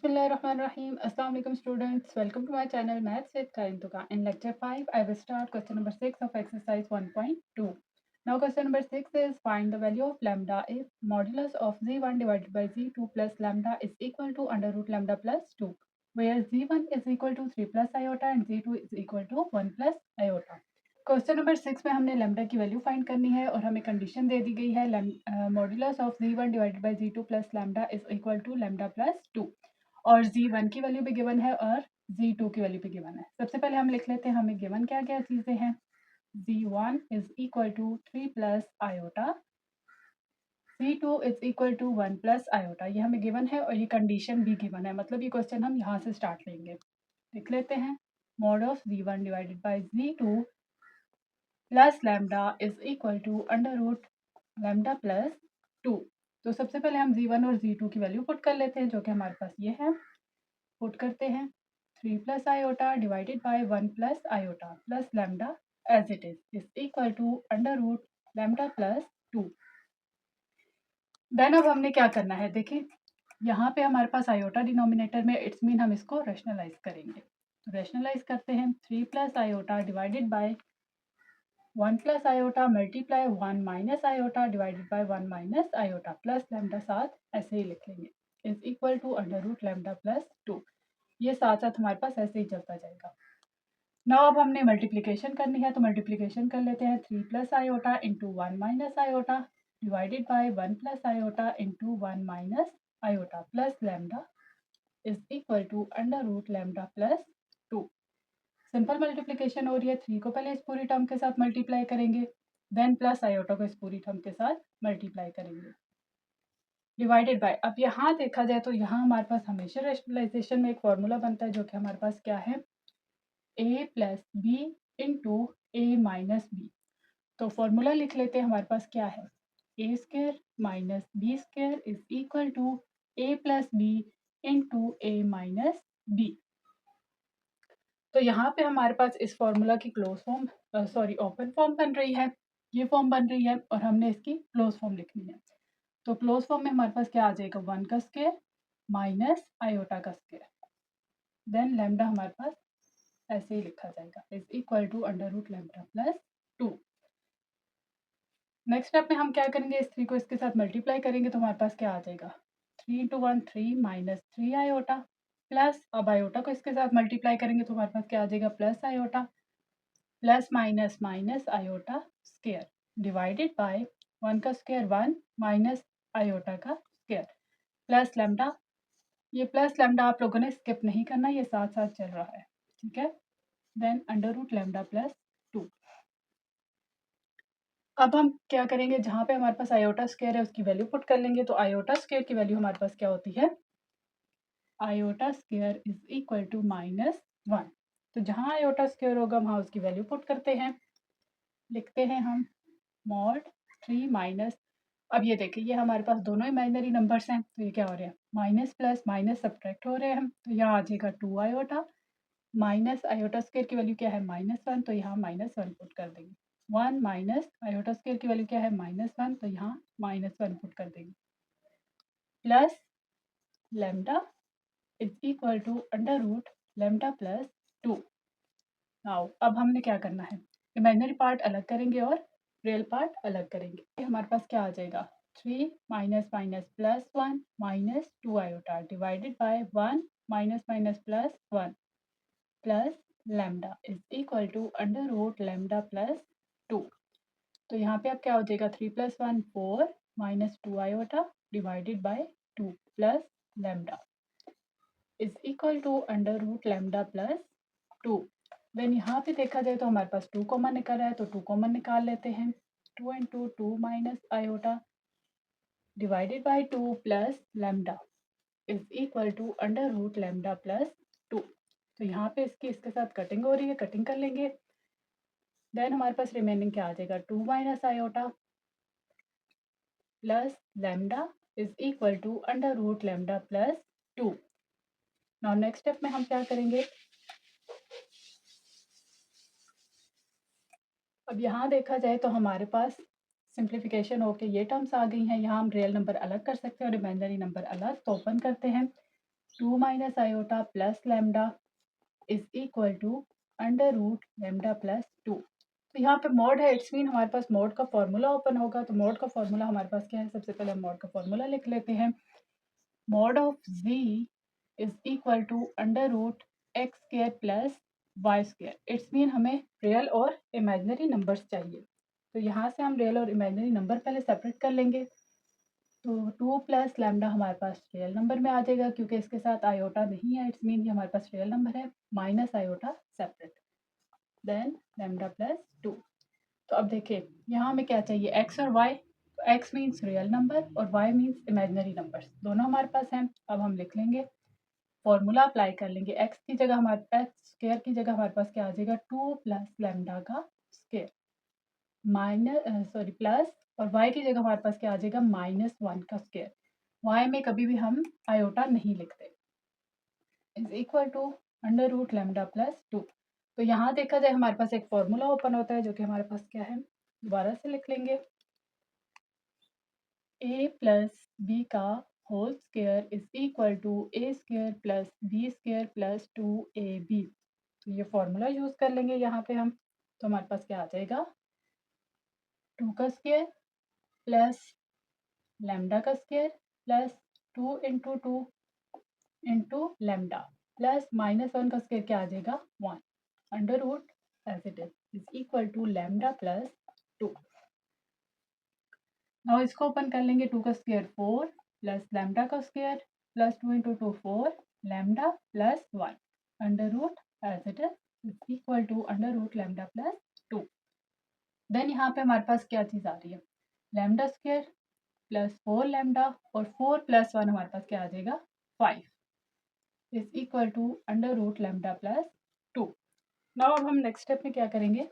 Bismillahirrahmanirrahim. Assalamu alaikum students. Welcome to my channel Maths with Karim Tuka. In lecture 5, I will start question number 6 of exercise 1.2. Now question number 6 is find the value of lambda if modulus of z1 divided by z2 plus lambda is equal to under root lambda plus 2, where z1 is equal to 3 plus iota and z2 is equal to 1 plus iota. Question number 6 में हमने lambda की value find करनी है और हमें condition दे दी गई है modulus of z1 divided by z2 plus lambda is equal to lambda plus 2 और z1 की वैल्यू भी गिवन है और z2 की वैल्यू भी गिवन है। सबसे पहले हम लिख लेते हैं हमें गिवन क्या क्या चीज़ें हैं। z1 is equal to 3 plus iota, z2 is equal to 1 plus iota, ये हमें गिवन है और ये कंडीशन भी गिवन है, मतलब ये क्वेश्चन हम यहाँ से स्टार्ट लेंगे। लिख लेते हैं mod of z1 divided by z2 plus lambda is equal to under root lambda plus 2। तो सबसे पहले हम z1 और z2 की वैल्यू पुट कर लेते हैं, जो कि हमारे पास ये है। पुट करते हैं 3 plus iota divided by 1 plus iota plus lambda as it is equal to under root lambda plus 2। Then अब हमने क्या करना है, देखिए यहाँ पे हमारे पास आयोटा डिनोमिनेटर में, इट्स मीन हम इसको रैशनलाइज करेंगे। तो रैशनलाइज करते हैं 3 plus iota divided by 1 plus iota multiply 1 minus iota divided by 1 minus iota plus lambda, साथ ऐसे ही लिख लेंगे is equal to under root lambda plus 2। ये साथ साथ हमारे पास ऐसे ही चलता जाएगा। नाउ अब हमने मल्टीप्लिकेशन करनी है, तो मल्टीप्लिकेशन कर लेते हैं 3 plus iota into 1 minus iota divided by 1 plus iota into 1 minus iota plus lambda is equal to under root lambda plus 2। Simple multiplication हो रही है, 3 को पहले इस पूरी टर्म के साथ मल्टीप्लाई करेंगे, देन प्लस आयोटा को इस पूरी टर्म के साथ मल्टीप्लाई करेंगे डिवाइडेड बाय। अब यहाँ देखा जाए तो यहाँ हमारे पास हमेशा रैशनलाइजेशन में एक फॉर्मूला बनता है, जो कि हमारे पास क्या है, a plus B into A minus B. तो फॉर्मूला लिख लेते हैं, हमारे पास क्या है, A square minus B square is equal to A plus B into A minus B. तो यहाँ पे हमारे पास इस फॉर्मूला की close form sorry open form बन रही है, ये फॉर्म बन रही है और हमने इसकी क्लोज फॉर्म लिखनी है। तो क्लोज फॉर्म में हमारे पास क्या आ जाएगा, 1 का स्क्वायर माइनस आयोटा का स्क्वायर, देन लैम्डा हमारे पास ऐसे ही लिखा जाएगा is equal to under root lambda plus 2। Next step में हम क्या करेंगे, इस 3 को इसके साथ मल्टीप्लाई करेंगे, तो हमारे पास क्या आ जाएगा, 3 इंटू 1 3 माइनस 3 आयोटा प्लस, अब आयोटा को इसके साथ मल्टीप्लाई करेंगे तो हमारे पास क्या आ जाएगा, plus iota plus minus minus iota square divided by 1 का स्क्वायर 1 माइनस आयोटा का स्क्वायर प्लस लैम्डा। ये प्लस लैम्डा आप लोगों ने स्किप नहीं करना, ये साथ साथ चल रहा है, ठीक है। Then under root lambda plus 2। अब हम क्या करेंगे, जहाँ पे हमारे पास आयोटा स्क्वायर है उसकी वैल्यू पुट कर लेंगे। तो आयोटा स्क्वायर की वैल्यू हमारे पास क्या होती है, iota square is equal to -1। तो जहाँ आयोटा स्क्वायर होगा वहाँ उसकी वैल्यू पुट करते हैं, लिखते हैं हम मॉड 3 माइनस। अब ये देखिए ये हमारे पास दोनों इमेजिनरी नंबर्स हैं, तो ये क्या हो रहे हैं, माइनस प्लस माइनस सब्ट्रैक्ट हो रहे हैं हम, तो यहाँ आ जाएगा 2 आयोटा माइनस आयोटा स्क्वायर की वैल्यू क्या है, -1, तो यहाँ -1 पुट कर देंगे। 1 माइनस आयोटा स्क्वायर की वैल्यू क्या है, -1, तो यहाँ -1 पुट कर देंगे plus lambda is equal to under root lambda plus 2। Now अब हमने क्या करना है, इमेजिनरी पार्ट अलग करेंगे और रियल पार्ट अलग करेंगे। हमारे पास क्या आ जाएगा, 3 minus minus plus 1 minus 2 iota divided by 1 minus minus plus 1 plus lambda is equal to under root lambda plus 2। तो यहाँ पे अब क्या हो जाएगा, 3 plus 1 4 minus 2 iota divided by 2 plus lambda is equal to under root lambda plus 2। Then यहाँ पे देखा जाए तो हमारे पास 2 कॉमन निकल रहा है, तो 2 कॉमन निकाल लेते हैं। 2 into 2 minus iota divided by 2 plus lambda is equal to under root lambda plus 2। तो यहाँ पे इसके साथ कटिंग हो रही है, कटिंग कर लेंगे। देन हमारे पास रिमेनिंग क्या आ जाएगा, 2 minus iota plus lambda is equal to under root lambda plus 2। Now next step में हम क्या करेंगे, अब यहाँ देखा जाए तो हमारे पास सिंप्लीफिकेशन होके ये टर्म्स आ गई हैं। यहाँ हम रियल नंबर अलग कर सकते हैं और इमेजिनरी नंबर अलग, तो ओपन करते हैं 2 minus iota plus lambda is equal to under root lambda plus 2। तो यहाँ पे मॉड है, इट्स मीन हमारे पास मॉड का फॉर्मूला ओपन होगा। तो मॉड का फॉर्मूला हमारे पास क्या है, सबसे पहले हम मॉड का फॉर्मूला लिख लेते हैं। Mod of z is equal to under root x square plus y square. It's mean हमें रियल और इमेजनरी नंबर्स चाहिए। तो यहाँ से हम रियल और इमेजनरी नंबर पहले सेपरेट कर लेंगे। तो 2 प्लस लैम्डा हमारे पास रियल नंबर में आ जाएगा, क्योंकि इसके साथ आयोटा नहीं है, इट्स मीन ये हमारे पास रियल नंबर है, minus iota separate, then lambda plus 2। तो अब देखिए यहाँ हमें क्या चाहिए, एक्स और वाई। तो एक्स मीन्स रियल नंबर और वाई मीन्स इमेजनरी नंबर्स, दोनों हमारे पास हैं। अब हम लिख लेंगे, फॉर्मूला अप्लाई कर लेंगे। एक्स की जगह हमारे एक्स स्क्र की जगह हमारे पास क्या आ जाएगा, 2 प्लस लैम्डा का स्क्र माइनस प्लस, और y की जगह हमारे पास क्या आ जाएगा, -1 का स्क्र। y में कभी भी हम आयोटा नहीं लिखते, is equal to under root lambda plus 2। तो यहाँ देखा जाए हमारे पास एक फॉर्मूला ओपन होता है, जो कि हमारे पास क्या है, दोबारा से लिख लेंगे। a प्लस बी का whole square is equal to a square plus b square plus 2ab। तो ये फॉर्मूला यूज कर लेंगे यहाँ पे हम। तो हमारे पास क्या आ जाएगा, 2 का स्क्र प्लस लैम्डा का square plus 2 into 2 into lambda plus -1 का स्क्र क्या आ जाएगा, 1 under root as it is equal to lambda plus 2। Now इसको ओपन कर लेंगे, 2 का स्क्र 4 प्लस लैम्डा का square plus 2 into 2 4 lambda plus 1 under root as it is equal to under root lambda plus 2। Then यहाँ पे हमारे पास क्या चीज़ आ रही है, लैम्डा स्क्र प्लस 4 लैम्डा और 4 प्लस 1 हमारे पास क्या आ जाएगा, 5 is equal to under root lambda plus 2। Now अब हम नेक्स्ट स्टेप में क्या करेंगे,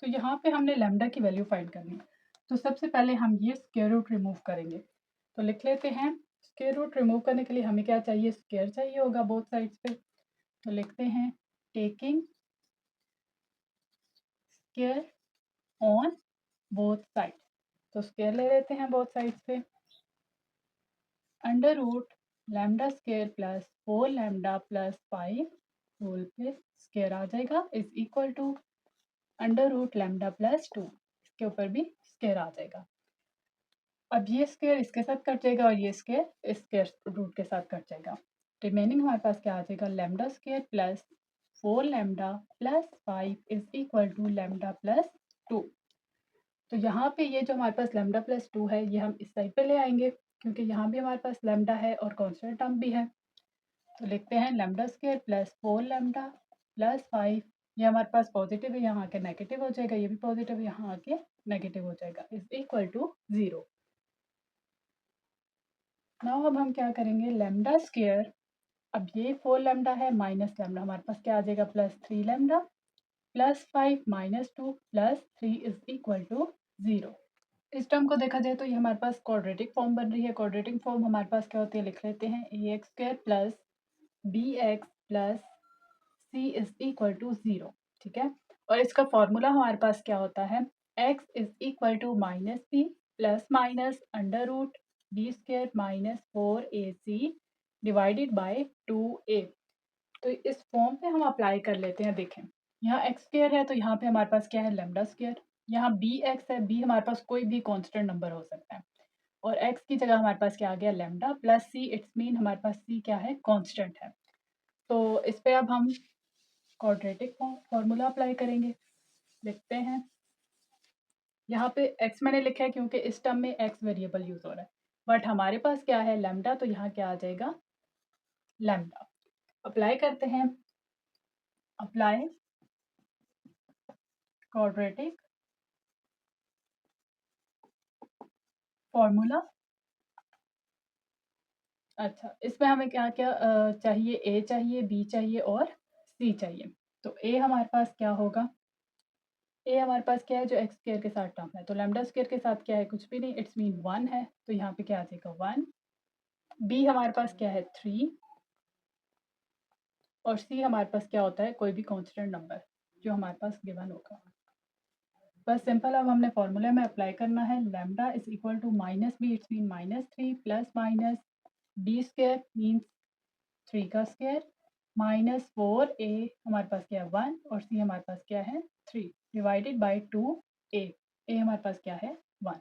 तो यहाँ पे हमने लैम्डा की वैल्यू फाइंड करनी है। तो सबसे पहले हम ये स्क्वायर रूट रिमूव करेंगे। तो लिख लेते हैं, स्क्वायर रूट रिमूव करने के लिए हमें क्या चाहिए, स्क्वायर चाहिए होगा बोथ साइड्स पे। तो लिखते हैं taking square on both side. तो स्क्वायर ले लेते हैं बोथ साइड्स पे, under root lambda square plus 4 lambda plus 5 whole पे स्क्वायर आ जाएगा is equal to under root lambda plus 2। इसके ऊपर भी स्क्वायर आ जाएगा। अब ये स्क्वायर इसके साथ कट जाएगा और ये स्क्वायर इस स्क्वायर रूट के साथ कट जाएगा। रिमेनिंग हमारे पास क्या आ जाएगा, lambda square plus 4 lambda plus 5 is equal to lambda plus 2। तो यहाँ पे ये जो हमारे पास लैम्डा प्लस 2 है, ये हम इस साइड पे ले आएंगे, क्योंकि यहाँ भी हमारे पास लैम्डा है और कॉन्स्टेंट टर्म भी है। तो लिखते हैं lambda square plus 4 lambda plus 5, ये हमारे पास पॉजिटिव है, यहाँ आके नेगेटिव हो जाएगा, ये भी पॉजिटिव है, यहाँ आके नेगेटिव हो जाएगा, इज इक्वल टू 0। नाउ अब हम क्या करेंगे, लैम्डा स्क्वायर, अब ये 4 लैम्डा है माइनस लैम्डा, हमारे पास क्या आ जाएगा, plus 3 lambda plus 5 minus 2 plus 3 is equal to 0। इस टर्म को देखा जाए तो ये हमारे पास क्वाड्रेटिक फॉर्म बन रही है। क्वाड्रेटिक फॉर्म हमारे पास क्या होती है, लिख लेते हैं A X square plus B X plus C is equal to 0। ठीक है, और इसका फॉर्मूला हमारे पास क्या होता है, x is equal to minus b plus minus under root b square minus 4ac divided by 2a। तो इस फॉर्म पे हम अप्लाई कर लेते हैं। देखें यहाँ एक्स स्क्वायर है, तो यहाँ पे हमारे पास क्या है, लैम्डा स्क्वायर। यहाँ बी एक्स है, बी हमारे पास कोई भी कांस्टेंट नंबर हो सकता है, और एक्स की जगह हमारे पास क्या आ गया, lambda plus c, it's mean हमारे पास सी क्या है, कांस्टेंट है। तो इस पे अब हम क्वाड्रेटिक फॉर्मूला अप्लाई करेंगे। लिखते हैं, यहाँ पे एक्स मैंने लिखा है क्योंकि इस टर्म में एक्स वेरिएबल यूज हो रहा है, बट हमारे पास क्या है, लैम्डा, तो यहाँ क्या आ जाएगा, लैम्डा। अप्लाई करते हैं, अप्लाई क्वाड्रेटिक फॉर्मूला। अच्छा, इसमें हमें क्या-क्या चाहिए, ए चाहिए, बी चाहिए और सी चाहिए। तो ए हमारे पास क्या होगा, ए हमारे पास क्या है, जो एक्स स्क्वायर के साथ टर्म है, तो लैम्डा स्क्वायर के साथ क्या है, कुछ भी नहीं, इट्स मीन 1 है, तो यहाँ पे क्या आ जाएगा, 1। बी हमारे पास क्या है, 3, और सी हमारे पास क्या होता है, कोई भी कांस्टेंट नंबर जो हमारे पास गिवन होगा। बस सिंपल अब हमने फॉर्मूले में अप्लाई करना है। Lambda is equal to minus b, it's mean -3 plus minus b square means 3 का स्क्वायर माइनस 4a हमारे पास क्या है 1 और c हमारे पास क्या है 3 डिवाइडेड बाय 2a। a हमारे पास क्या है 1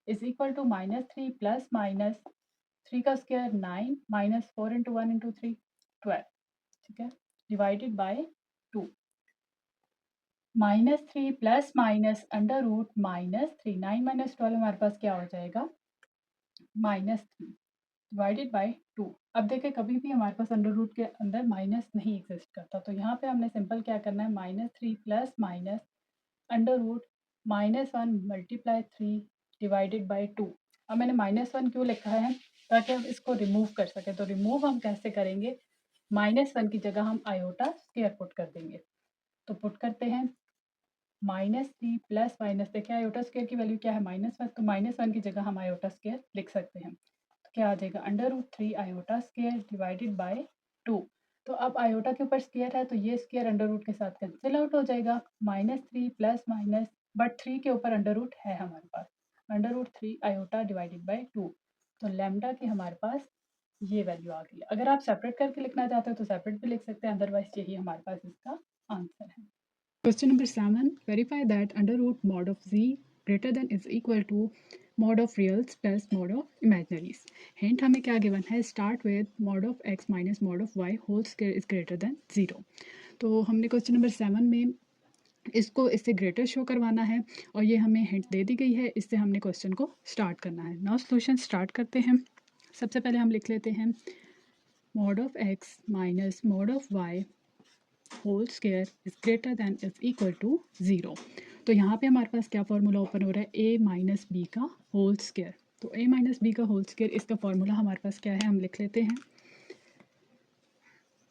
is equal to -3 plus minus 3 का स्क्वायर 9 माइनस 4 इंटू 1 इंटू 3 12, ठीक है, divided by 2 -3 plus minus under root -3 9 minus 12 हमारे पास क्या हो जाएगा -3 डिवाइडेड बाय 2। अब देखिए कभी भी हमारे पास अंडर रूट के अंदर माइनस नहीं एग्जिस्ट करता, तो यहाँ पे हमने सिंपल क्या करना है -3 plus minus under root -1 multiply 3 divided by 2। अब मैंने -1 क्यों लिखा है ताकि हम इसको रिमूव कर सकें। तो रिमूव हम कैसे करेंगे, -1 की जगह हम आयोटा स्क्वायर पुट कर देंगे। तो पुट करते हैं -3 प्लस माइनस, देखिए आयोटा स्क्वायर की वैल्यू क्या है -1, तो -1 की जगह हम आयोटा स्क्वायर लिख सकते हैं। तो क्या आ जाएगा under root 3 iota square divided by 2। तो अब आयोटा के ऊपर स्क्वायर है तो ये स्क्वायर अंडर रूट के साथ कैंसिल आउट हो जाएगा। -3 प्लस माइनस बट 3 के ऊपर अंडर रूट है हमारे पास, under root 3 iota divided by 2। तो लैम्डा की हमारे पास ये वैल्यू आ गई। अगर आप सेपरेट करके लिखना चाहते हो तो सेपरेट भी लिख सकते हैं, अदरवाइज यही हमारे पास इसका आंसर है। Question number 7. Verify that under root mod of z greater than is equal to mod of reals plus mod of imaginaries. Hint हमें क्या given है, start with mod of x minus mod of y whole square is greater than 0. तो हमने question number 7 में इसको इससे greater show करवाना है और ये हमें हिंट दे दी गई है, इससे हमने क्वेश्चन को स्टार्ट करना है। नाउ सॉल्यूशन स्टार्ट करते हैं। सबसे पहले हम लिख लेते हैं mod of x minus mod of y whole square is greater than is equal to 0। तो यहाँ पे हमारे पास क्या फार्मूला ओपन हो रहा है, a माइनस बी का होल स्क्वायर। तो a माइनस बी का होल स्क्वायर, इसका फार्मूला हमारे पास क्या है, हम लिख लेते हैं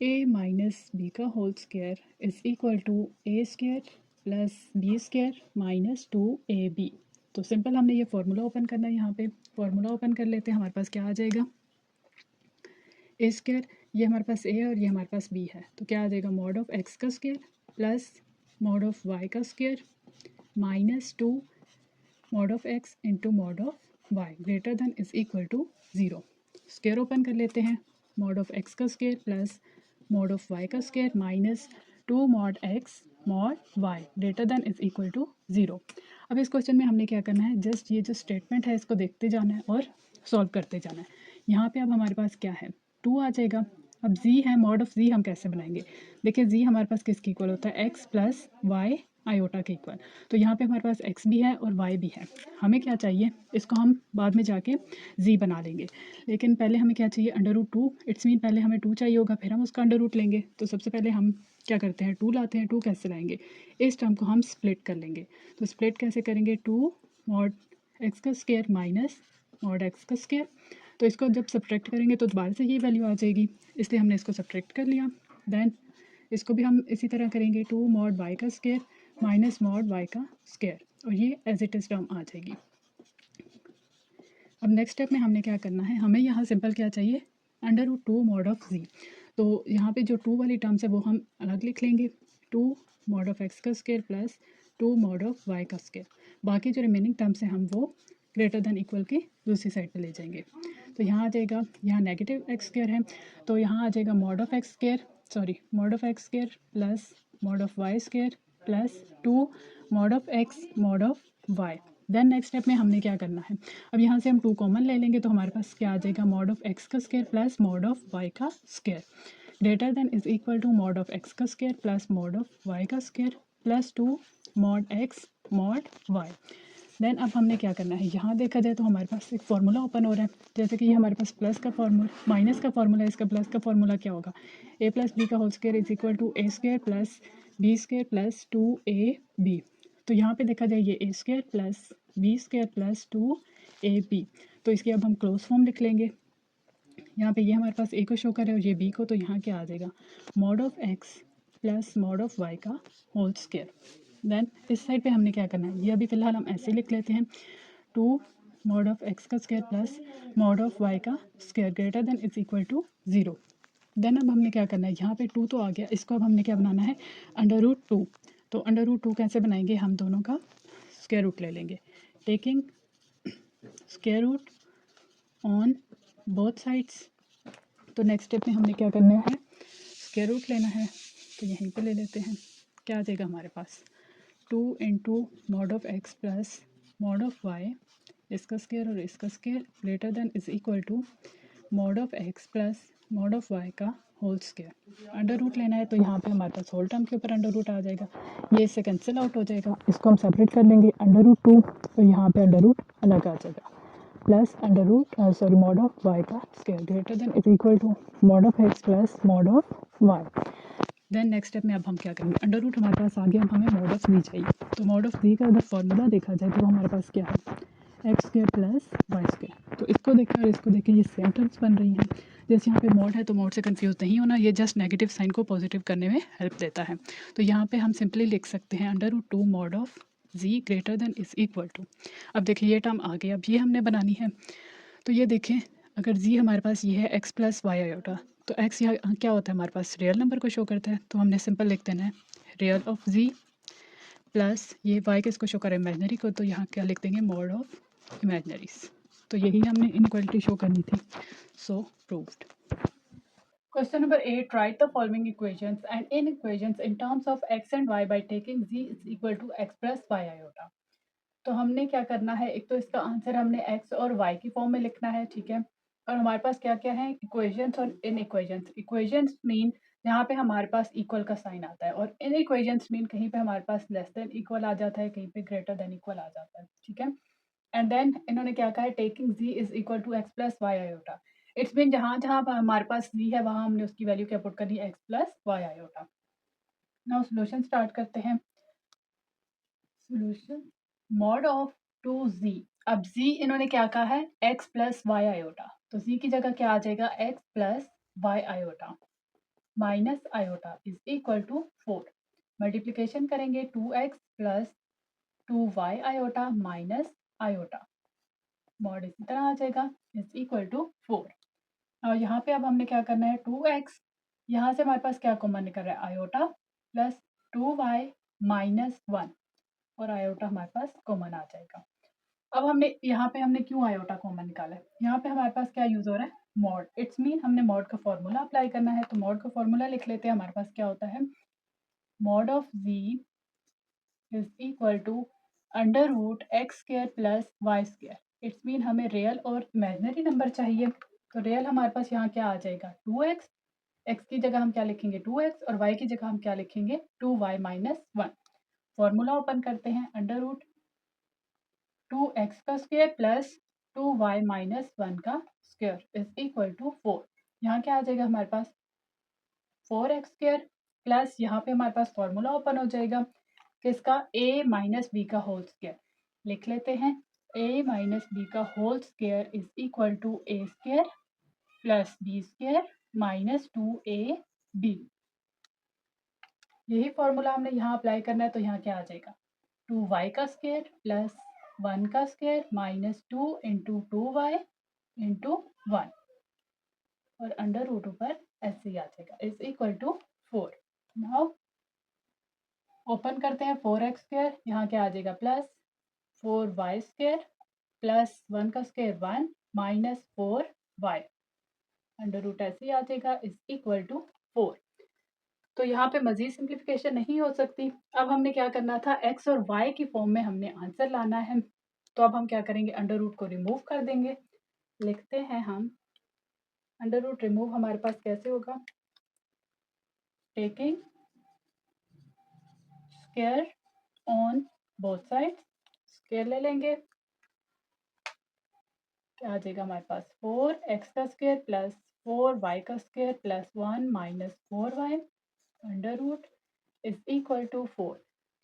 a माइनस बी का whole square is equal to a square plus B square minus 2ab। तो सिंपल हमने ये फार्मूला ओपन करना है, यहाँ पे फार्मूला ओपन कर लेते हैं। हमारे पास क्या आ जाएगा, ए स्क्वायर, ये हमारे पास ए है और ये हमारे पास बी है, तो क्या आ जाएगा मॉड ऑफ एक्स का square plus mod of Y का square minus 2 mod of X into mod of Y greater than is equal to 0। Square open कर लेते हैं, मॉड ऑफ एक्स का square plus mod of Y का square minus 2 mod X mod Y greater than is equal to 0। अब इस question में हमने क्या करना है, जस्ट ये जो स्टेटमेंट है इसको देखते जाना है और सॉल्व करते जाना है। यहाँ पे अब हमारे पास क्या है 2 आ जाएगा। अब z है, मॉड ऑफ z हम कैसे बनाएंगे, देखिए z हमारे पास किसके इक्वल होता है, x प्लस वाई आयोटा के इक्वल। तो यहाँ पे हमारे पास x भी है और y भी है। हमें क्या चाहिए, इसको हम बाद में जाके z बना लेंगे, लेकिन पहले हमें क्या चाहिए अंडर रूट 2। इट्स मीन पहले हमें 2 चाहिए होगा, फिर हम उसका अंडर रूट लेंगे। तो सबसे पहले हम क्या करते हैं 2 लाते हैं। 2 कैसे लाएंगे, इस टर्म को हम स्प्लिट कर लेंगे। तो स्प्लिट कैसे करेंगे, 2 मॉड एक्स का स्क्वायर माइनस मॉड एक्स का स्क्वायर। तो इसको जब सब्ट्रैक्ट करेंगे तो दोबारा से ये वैल्यू आ जाएगी, इसलिए हमने इसको सब्ट्रैक्ट कर लिया। देन इसको भी हम इसी तरह करेंगे, 2 मॉड वाई का स्क्वायर माइनस मॉड वाई का स्क्वायर, और ये एज इट इज़ टर्म आ जाएगी। अब नेक्स्ट स्टेप में हमने क्या करना है, हमें यहाँ सिंपल क्या चाहिए अंडर रूट 2 मॉड ऑफ जी। तो यहाँ पे जो 2 वाली टर्म्स है वो हम अलग लिख लेंगे, 2 मॉड ऑफ एक्स का square plus 2 mod of Y का स्क्वायर। बाकी जो रिमेनिंग टर्म्स हैं हम वो ग्रेटर देन इक्वल की दूसरी साइड पे ले जाएंगे। तो यहाँ आ जाएगा, यहाँ नेगेटिव एक्स स्क्वायर है तो यहाँ आ जाएगा mod of x square, sorry mod of x square plus mod of y square plus 2 mod of x mod of Y. Then next step में हमने क्या करना है, अब यहाँ से हम 2 कॉमन ले लेंगे तो हमारे पास क्या आ जाएगा मॉड ऑफ एक्स का square plus mod of Y का square greater than is equal to mod of x का square plus mod of Y का square plus 2 mod X mod Y. Then अब हमने क्या करना है, यहाँ देखा जाए तो हमारे पास एक फार्मूला ओपन हो रहा है, जैसे कि ये हमारे पास प्लस का फार्मूला माइनस का फार्मूला है, इसका प्लस का फार्मूला क्या होगा, ए प्लस बी का whole square is equal to A square plus B square plus 2ab। तो यहाँ पे देखा जाए ये A square plus B square plus 2ab, तो इसकी अब हम क्लोज फॉर्म लिख लेंगे। यहाँ पे ये हमारे पास ए को शो कर रहा है और ये बी को, तो यहाँ क्या आ जाएगा mod of x plus mod of Y का होल स्क्वायर। देन इस साइड पे हमने क्या करना है, ये अभी फ़िलहाल हम ऐसे लिख लेते हैं, 2 मॉड ऑफ एक्स का square plus mod of Y का square greater than is equal to 0। Then अब हमने क्या करना है, यहाँ पे 2 तो आ गया, इसको अब हमने क्या बनाना है अंडर रूट 2। तो अंडर रूट 2 कैसे बनाएंगे, हम दोनों का स्क्वायर रूट ले लेंगे, taking square root on both sides. तो नेक्स्ट स्टेप में हमने क्या करना है, स्क्वायर रूट लेना है, तो यहीं पे ले लेते हैं। क्या आ जाएगा हमारे पास, 2 into mod of x plus mod of y, इसका स्क्वायर और इसका square greater than is equal to mod of x plus mod of Y का होल स्क्वायर। अंडर रूट लेना है तो यहाँ पे हमारे पास होल टर्म के ऊपर अंडर रूट आ जाएगा, ये इससे कैंसिल आउट हो जाएगा, इसको हम सेपरेट कर लेंगे अंडर रूट 2, तो यहाँ पे अंडर रूट अलग आ जाएगा, plus under root sorry mod of Y का square greater than is equal to mod of x plus mod of Y. Then next step में अब हम क्या करेंगे, अंडर रूट हमारे पास आ गया, अब हमें मॉड ऑफ वी चाहिए, तो मॉड ऑफ वी का अगर फॉर्मूला देखा जाए तो हमारे पास क्या है, x square plus y square. तो इसको देखें और इसको देखें, ये सेम टर्म्स बन रही हैं। जैसे यहाँ पे मॉड है तो मॉड से कंफ्यूज नहीं होना, ये जस्ट नेगेटिव साइन को पॉजिटिव करने में हेल्प देता है। तो यहाँ पे हम सिंपली लिख सकते हैं under root 2 mod of z greater than is equal to, अब देखिए ये टर्म आ गई, अब ये हमने बनानी है। तो ये देखें, अगर जी हमारे पास ये है एक्स प्लस वाई आयोटा, तो एक्स यहाँ क्या होता है हमारे पास, रियल नंबर को शो करता है, तो हमने सिंपल लिख देना है रियल ऑफ जी प्लस ये वाई किसको शो कर इमेजनरी को, तो यहाँ क्या लिख देंगे मॉड ऑफ इमेजनरीज। तो यही हमने इनइक्वालिटी शो करनी थी, सो proved. Question number 8. Write the following equations and inequations in terms of x and y by taking z is equal to x plus y iota. तो हमने क्या करना है, एक तो इसका आंसर हमने x और y की फॉर्म में लिखना है, ठीक है। और हमारे पास क्या क्या है, इक्वेशंस और इन इक्वेशंस। इक्वेशंस मीन यहाँ पे हमारे पास इक्वल का साइन आता है, और इन इक्वेशंस मीन कहीं पे हमारे पास लेस देन इक्वल आ जाता है, कहीं पे ग्रेटर देन इक्वल आ जाता है, ठीक है। एंड देन इन्होंने क्या कहा है, taking z is equal to x plus Y iota. It's mean जहाँ जहाँ हमारे पास z है वहाँ हमने उसकी वैल्यू क्या पुट करनी है, x plus Y iota. Now solution start करते हैं। सोल्यूशन मॉड ऑफ 2z, अब z इन्होंने क्या कहा है, x प्लस वाई आयोटा, तो z की जगह क्या आ जाएगा, x plus Y iota minus iota is equal to 4। Multiplication करेंगे 2x plus 2y iota minus iota, mod इसी तरह आ जाएगा इज इक्वल टू 4। और यहाँ पे अब हमने क्या करना है, 2x, यहाँ से हमारे पास क्या कॉमन निकल रहा है, आयोटा प्लस 2y माइनस 1, और आयोटा हमारे पास कॉमन आ जाएगा। अब हमने यहाँ पे हमने क्यों आयोटा कॉमन निकाला है, यहाँ पे हमारे पास क्या यूज हो रहा है, मॉड। इट्स मीन हमने मॉड का फॉर्मूला अप्लाई करना है, तो मॉड का फॉर्मूला लिख लेते हैं। हमारे पास क्या होता है, mod of z is equal to under root x square plus y square. It's mean हमें रियल और इमेजनरी नंबर चाहिए, तो रियल हमारे पास यहाँ क्या आ जाएगा, 2x, x की जगह हम क्या लिखेंगे 2x, और y की जगह हम क्या लिखेंगे 2y माइनस 1। फॉर्मूला ओपन करते हैं, अंडर रूट 2x का स्क्वायर प्लस 2y माइनस 1 का स्क्वायर इज इक्वल टू 4। यहाँ क्या आ जाएगा हमारे पास 4x स्क्वायर प्लस यहाँ पे हमारे पास फॉर्मूला ओपन हो जाएगा किसका, a माइनस बी का होल स्क्वायर। लिख लेते हैं a माइनस बी का whole square is equal to a square plus b square minus 2ab। यही फॉर्मूला हमने यहाँ अप्लाई करना है, तो यहाँ क्या आ जाएगा 2y का स्क्वायर प्लस 1 का square minus 2 into 2y into 1, और अंडर रूट ऊपर ऐसे ही आ जाएगा is equal to 4। Now open करते हैं 4x स्क्वायर, यहाँ क्या आ जाएगा प्लस 4y स्क्वायर प्लस 1 का square 1 minus 4y, under root ऐसे ही आ जाएगा इज इक्वल टू 4। तो यहाँ पे मजीद सिंप्लीफिकेशन नहीं हो सकती। अब हमने क्या करना था, x और y की फॉर्म में हमने आंसर लाना है, तो अब हम क्या करेंगे, अंडर रूट को रिमूव कर देंगे। लिखते हैं हम अंडर रूट रिमूव हमारे पास कैसे होगा, taking square on both sides, square ले लेंगे, क्या आ जाएगा हमारे पास 4x का स्क्वायर प्लस 4y का square plus 1 minus 4y under root is equal to 4।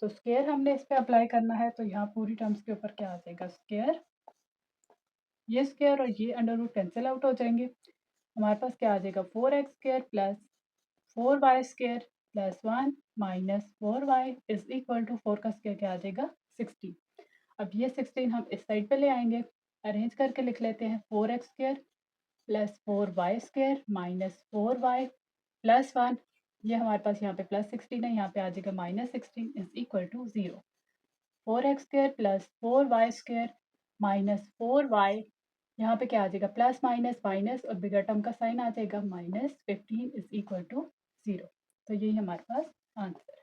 तो स्क्वायर हमने इस पे अप्लाई करना है, तो यहाँ पूरी टर्म्स के ऊपर क्या आ जाएगा स्क्वायर, ये स्क्वायर और ये अंडर रूट कैंसिल आउट हो जाएंगे। हमारे पास क्या आ जाएगा 4x square plus 4y square plus 1 minus 4y is equal to 4 का स्क्वायर क्या आ जाएगा 16। अब ये 16 हम इस साइड पे ले आएंगे, अरेंज करके लिख लेते हैं 4x square plus 4y square minus 4y plus 1, ये हमारे पास यहाँ पे प्लस 16 है, यहाँ पे आ जाएगा minus 16 is equal to 0। 4x² plus 4y² minus 4y, यहाँ पे क्या आ जाएगा प्लस माइनस माइनस और बिगर टर्म का साइन आ जाएगा -15 इज इक्वल टू 0। तो यही हमारे पास आंसर है।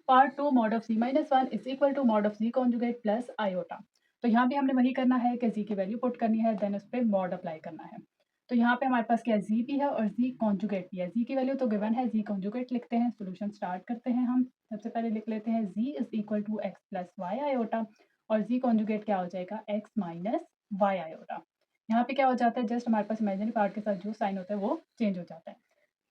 Part 2 mod of z-1 is equal to mod of z conjugate plus iota. तो यहाँ पे हमने वही करना है कि z की वैल्यू पुट करनी है, देन उस पर मॉड अप्लाई करना है। तो यहाँ पे हमारे पास क्या है, z भी है और z कॉन्जुगेट भी है। z की वैल्यू तो गिवन है, z कॉन्जुगेट लिखते हैं। सोल्यूशन स्टार्ट करते हैं हम। सबसे पहले लिख लेते हैं z is equal to x plus Y iota और z कॉन्जुगेट क्या हो जाएगा x माइनस वाई आयोटा। यहाँ पे क्या हो जाता है, जस्ट हमारे पास इमेजिनरी पार्ट के साथ जो साइन होता है वो चेंज हो जाता है।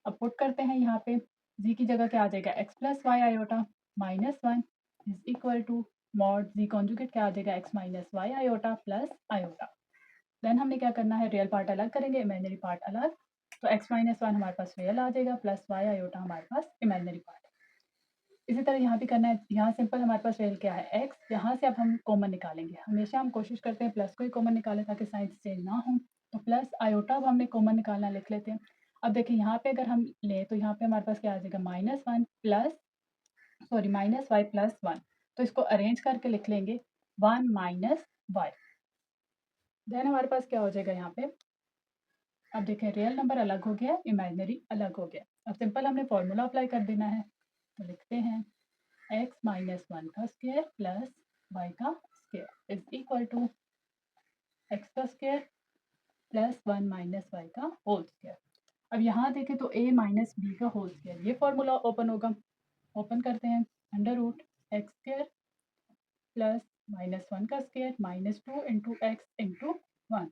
अब पुट करते हैं यहाँ पे, z की जगह क्या आ जाएगा x plus Y iota -1 is equal to mod z conjugate क्या आ जाएगा x minus y iota plus iota. Then हमने क्या करना है, रियल पार्ट अलग करेंगे, इमेजिनरी पार्ट अलग। तो x माइनस 1 हमारे पास रियल आ जाएगा प्लस वाई आयोटा हमारे पास इमेजिनरी पार्ट। इसी तरह यहाँ भी करना है। यहाँ सिंपल हमारे पास रियल क्या है x, यहाँ से अब हम कॉमन निकालेंगे। हमेशा हम कोशिश करते हैं प्लस को ही कॉमन निकालें ताकि साइन चेंज ना हो। तो प्लस आयोटा अब हमने कॉमन निकालना, लिख लेते हैं। अब देखिए यहाँ पे अगर हम लें तो यहाँ पे हमारे पास क्या आ जाएगा -1 प्लस सॉरी -y प्लस 1। तो इसको अरेंज करके लिख लेंगे 1 माइनस वाई। देन हमारे पास क्या हो जाएगा यहाँ पे, अब देखें रियल नंबर अलग हो गया, इमेजिनरी अलग हो गया। अब सिंपल हमने फॉर्मूला अप्लाई कर देना है। तो लिखते हैं x माइनस 1 का स्क्वायर प्लस y का square is equal to x का स्क्वायर प्लस 1 माइनस y का होल स्क्वायर। अब यहाँ देखें तो a माइनस बी का होल स्क्वायर, ये फॉर्मूला ओपन होगा। ओपन करते हैं, under root x square plus -1 का square -2 into x into 1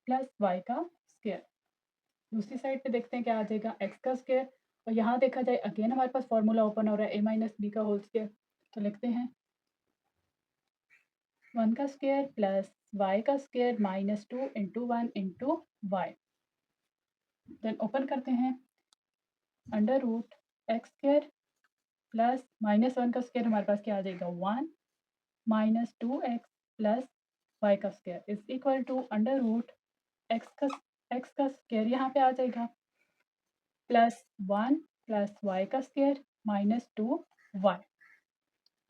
plus y का स्क्वायर। दूसरी साइड पे देखते हैं क्या आ जाएगा, x का स्क्वायर। और यहाँ देखा जाए अगेन हमारे पास फॉर्मूला ओपन हो रहा है a माइनस बी का होल स्क्वायर। तो लिखते हैं 1 का स्क्वायर प्लस y का square -2 into 1 into y. Then open करते हैं, under root x square plus -1 का स्क्वायर हमारे पास क्या आ जाएगा 1 -2x प्लस वाई का square is equal to under root x का स्क्वायर यहाँ पे आ जाएगा प्लस 1 प्लस वाई का स्क्वायर -2y।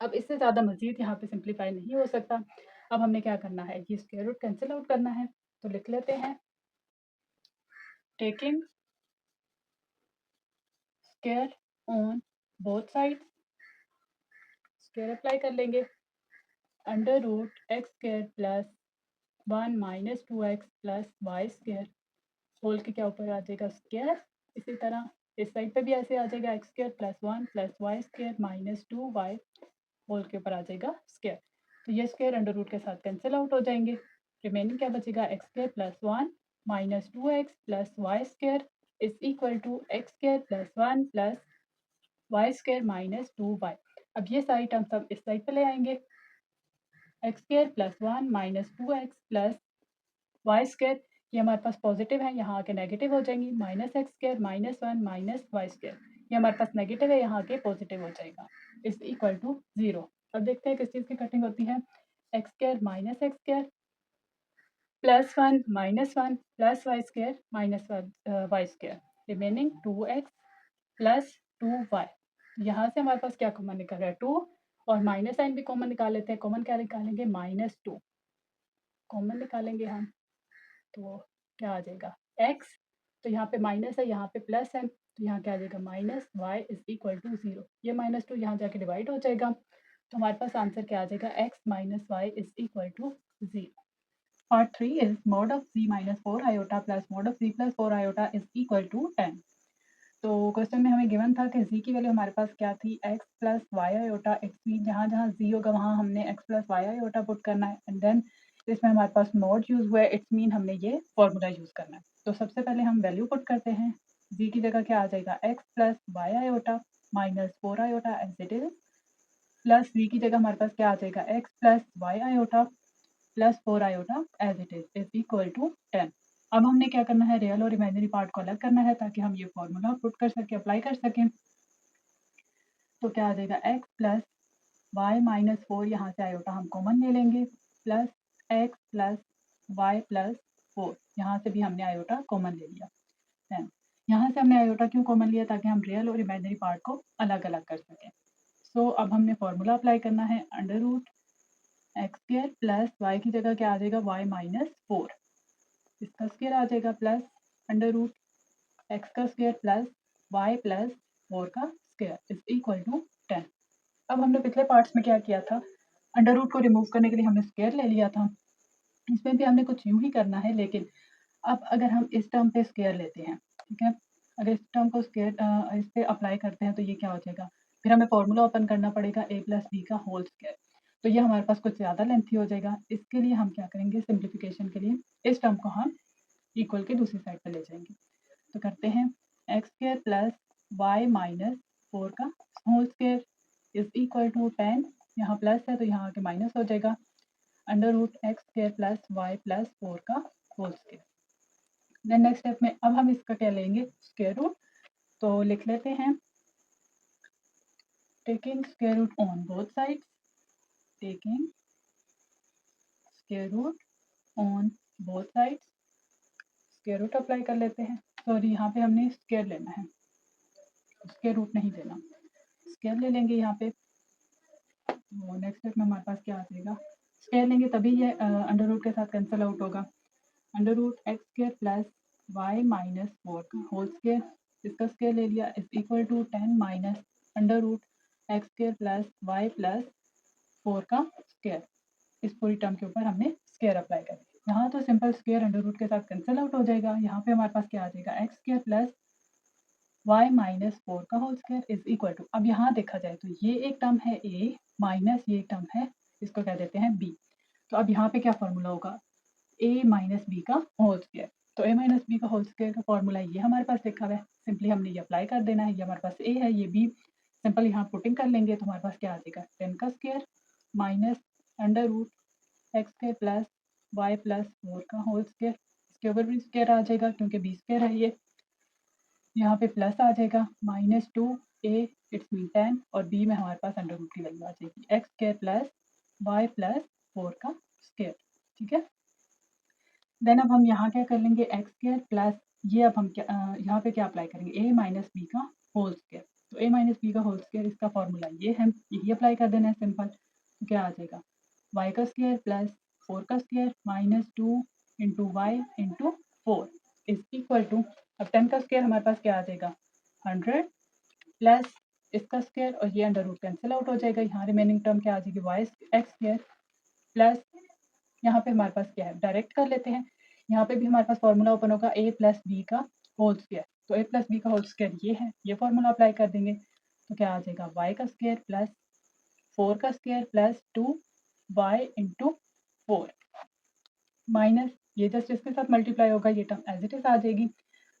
अब इससे ज़्यादा मज़ीद यहाँ पे सिंप्लीफाई नहीं हो सकता। अब हमने क्या करना है, ये स्क्वायर रूट कैंसिल आउट करना है। तो लिख लेते हैं taking square on both sides, square apply कर लेंगे। Under root x square plus 1 -2x plus y square whole के क्या ऊपर आ जाएगा स्क्वायर। इसी तरह इस साइड पे भी ऐसे आ जाएगा x square plus 1 plus y square -2y whole के ऊपर आ जाएगा स्क्वायर। तो ये स्क्वायर अंडर रूट के साथ कैंसिल आउट हो जाएंगे। रिमेनिंग क्या बचेगा, x square plus 1 -2x plus y square is equal to x square plus 1 plus y square -2y। अब ये सारी टर्म सब इस साइड पे ले आएंगे, x square plus 1 -2x plus y square, ये हमारे पास पॉजिटिव है, यहाँ आके नेगेटिव हो जाएंगी। -x square -1 minus y square, ये हमारे पास नेगेटिव है, यहाँ आके पॉजिटिव हो जाएगा इज इक्वल टू 0। अब देखते हैं किस चीज़ की कटिंग होती है, x square minus x square plus 1 -1 plus y square minus y square, remaining 2x plus 2y। यहाँ से हमारे पास क्या कॉमन निकल रहा है 2, और माइनस साइन भी कॉमन निकाल लेते हैं। कॉमन क्या निकालेंगे, -2 कॉमन निकालेंगे हम। तो क्या आ जाएगा x, तो यहाँ पे माइनस है, यहाँ पे प्लस है, तो यहाँ क्या आ जाएगा -y इज इक्वल टू 0। ये -2 यहाँ जाके डिवाइड हो जाएगा, तो हमारे पास आंसर क्या आ जाएगा x minus y is equal to 0। Part 3 is mod of z minus 4 iota plus mod of z plus 4 iota is equal to 10। तो क्वेश्चन में हमें गिवन था कि z की वैल्यू हमारे पास क्या थी, x plus Y iota. It's mean जहाँ जहाँ z होगा वहाँ हमने x plus Y iota put करना है, एंड देन इसमें हमारे पास मॉड यूज़ हुआ है, इट्स मीन हमने ये फॉर्मूला यूज़ करना है। तो सबसे पहले हम वैल्यू पुट करते हैं, z की जगह क्या आ जाएगा x plus Y iota -4 iota as it is, plus v की जगह हमारे पास क्या आ जाएगा x plus Y iota plus 4 iota as it is equal to 10। अब हमने क्या करना है, रियल और इमेजिनरी पार्ट को अलग करना है ताकि हम ये फॉर्मूला पुट कर सकें, अप्लाई कर सकें। तो क्या आ जाएगा x प्लस वाई -4, यहाँ से आयोटा हम कॉमन ले लेंगे, plus x plus y plus 4, यहाँ से भी हमने आयोटा कॉमन ले लिया। देन यहाँ से हमने आयोटा क्यों कॉमन लिया, ताकि हम रियल और इमेजिनरी पार्ट को अलग अलग कर सकें। सो अब हमने फॉर्मूला अप्लाई करना है, under root x square plus y की जगह क्या आ जाएगा वाई माइनस 4, इसका स्क्र आ जाएगा प्लस अंडर रूट एक्स का स्क्र प्लस वाई प्लस 4 का स्क्र इज इक्वल टू 10। अब हमने पिछले पार्ट्स में क्या किया था, अंडर रूट को रिमूव करने के लिए हमने स्क्र ले लिया था, इसमें भी हमने कुछ यूं ही करना है, लेकिन अब अगर हम इस टर्म पे स्क्र लेते हैं, ठीक है, अगर इस टर्म को स्क्र इस पे अप्लाई करते हैं तो ये क्या हो जाएगा, फिर हमें फॉर्मूला ओपन करना पड़ेगा a प्लस बी का होल स्क्र, तो ये हमारे पास कुछ ज़्यादा लेंथी हो जाएगा। इसके लिए हम क्या करेंगे, सिंप्लीफिकेशन के लिए इस टर्म को हम इक्वल के दूसरी साइड पे ले जाएंगे, तो करते हैं x square plus y minus 4 का whole square is equal to 10, यहाँ प्लस है तो यहाँ आके माइनस हो जाएगा, under root x square plus y plus 4 का whole square. Then next step में अब हम इसका क्या लेंगे, स्क्वायर रूट, तो लिख लेते हैं taking square root on both sides, taking square root on both sides, square root apply कर लेते हैं, सॉरी यहाँ पे हमने स्क्वायर लेना है, स्क्वायर रूट नहीं लेना, स्क्वायर ले लेंगे यहाँ पे, तो नेक्स्ट स्टेप में हमारे पास क्या आ जाएगा, स्क्वायर लेंगे तभी ये अंडर रूट के साथ कैंसिल आउट होगा, under root x square plus y minus 4 का होल स्क्वायर, इसका स्क्वायर ले लिया is equal to 10 minus under root x square plus y plus 4 का स्क्वायर, इस पूरी टर्म के ऊपर हमने स्क्वायर अप्लाई कर दिया। यहाँ तो सिंपल स्क्वायर अंडर रूट के साथ कैंसिल आउट हो जाएगा, यहाँ पे हमारे पास क्या आ जाएगा x square plus y minus 4 का whole square is equal to, अब यहाँ देखा जाए तो ये एक टर्म है ए माइनस ये एक टर्म है, इसको कह देते हैं बी, तो अब यहाँ पे क्या फॉर्मूला होगा, ए माइनस बी का होल स्क्वायर, तो ए माइनस बी का होल स्क्वायर का फॉर्मूला ये हमारे पास लिखा हुआ है, सिंपली हमने ये अप्लाई कर देना है, ये हमारे पास ए है ये बी, सिंपल यहाँ पुटिंग कर लेंगे तो हमारे पास क्या आ जाएगा 10 का square minus under root x square plus y plus 4 का होल स्क्वायर, इसके ऊपर भी स्क्वायर आ जाएगा क्योंकि बी स्क्वायर है ये, यहाँ पे प्लस आ जाएगा माइनस 2 ए इट्स मीन 10 और बी में हमारे पास अंडर रूट की वैल्यू आ जाएगी x square plus y plus 4 का स्क्वायर, ठीक है। देन अब हम यहाँ क्या कर लेंगे एक्स स्क्वायर प्लस ये, अब हम क्या यहाँ पे क्या अप्लाई करेंगे ए माइनस बी का होल स्क्वायर, तो ए माइनस बी का होल स्क्वायर इसका फॉर्मूला ये है, यही अप्लाई कर देना है सिंपल, तो क्या आ जाएगा वाई का स्क्वायर प्लस 4 का square minus 2 into y into 4 is equal to, अब 10 का स्क्वायर हमारे पास क्या आ जाएगा 100 प्लस इसका स्क्वायर और ये अंडर रूट कैंसिल आउट हो जाएगा, यहाँ रिमेनिंग टर्म क्या आ जाएगी वाई एक्स स्क्वायर प्लस यहाँ पे हमारे पास क्या है, डायरेक्ट कर लेते हैं, यहाँ पे भी हमारे पास फॉर्मूला ओपन होगा ए प्लस बी का होल स्क्वायर, तो ए प्लस बी का होल स्क्वायर ये है, ये फॉर्मूला अप्लाई कर देंगे तो क्या आ जाएगा वाई का स्क्वायर प्लस 4 का square plus 2 y into 4 minus ये जस्ट इसके साथ मल्टीप्लाई होगा, ये टर्म एज इट इज आ जाएगी,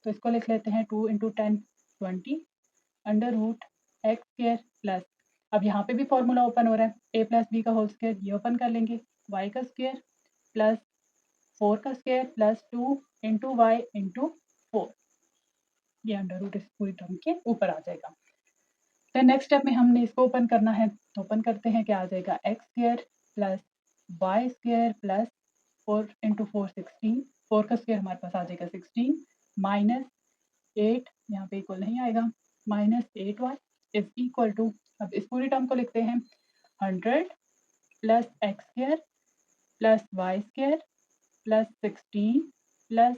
तो इसको लिख लेते हैं 2 into 10 20 under root x square plus, अब यहाँ पे भी फॉर्मूला ओपन हो रहा है ए प्लस बी का होल स्क्वायर, ये ओपन कर लेंगे वाई का स्क्वायर प्लस 4 का square plus 2 into y into 4, ये अंडर रूट इस पूरी टर्म के ऊपर आ जाएगा। फिर नेक्स्ट स्टेप में हमने इसको ओपन करना है, तो ओपन करते हैं क्या आ जाएगा x square plus y square plus 4 into 4 16, 4 का स्क्वायर हमारे पास आ जाएगा 16 माइनस 8, यहाँ पे इक्वल नहीं आएगा, minus 8y is equal to, अब इस पूरी टर्म को लिखते हैं 100 plus x square plus y square plus 16 plus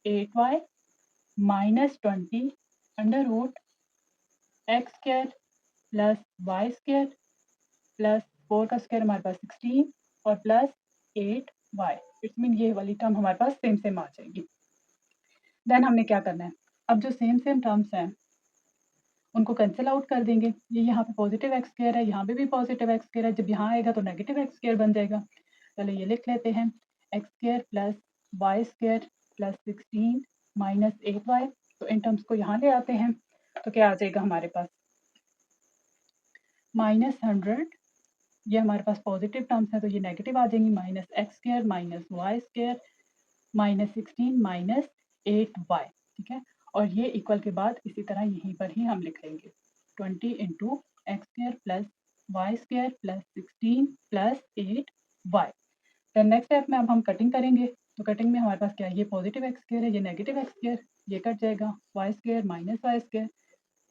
8y minus 20 under root x square plus y square plus 4 का स्क्वायर हमारे पास 16 और प्लस 8y, इट्स मीन ये वाली टर्म हमारे पास सेम सेम आ जाएगी। देन हमने क्या करना है, अब जो सेम सेम टर्म्स हैं उनको कैंसिल आउट कर देंगे, ये यहाँ पे पॉजिटिव एक्स स्क्वायर है, यहाँ पे भी पॉजिटिव एक्स स्क्वायर है, जब यहाँ आएगा तो नेगेटिव एक्स स्क्वायर बन जाएगा, चलो ये लिख लेते हैं x square plus y square plus 16 minus 8y, तो इन टर्म्स को यहाँ ले आते हैं तो क्या आ जाएगा हमारे पास माइनस 100, ये हमारे पास पॉजिटिव टर्म्स है तो ये नेगेटिव आ जाएंगी, minus x square minus y square minus 16 minus 8y, ठीक है, और ये इक्वल के बाद इसी तरह यहीं पर ही हम लिख लेंगे 20 into x square plus y square plus 16 plus 8y। फिर नेक्स्ट स्टेप में अब हम कटिंग करेंगे, तो कटिंग में हमारे पास क्या है, ये पॉजिटिव एक्स स्क्वायर है, ये नेगेटिव एक्स स्क्वायर, ये कट जाएगा y square minus y square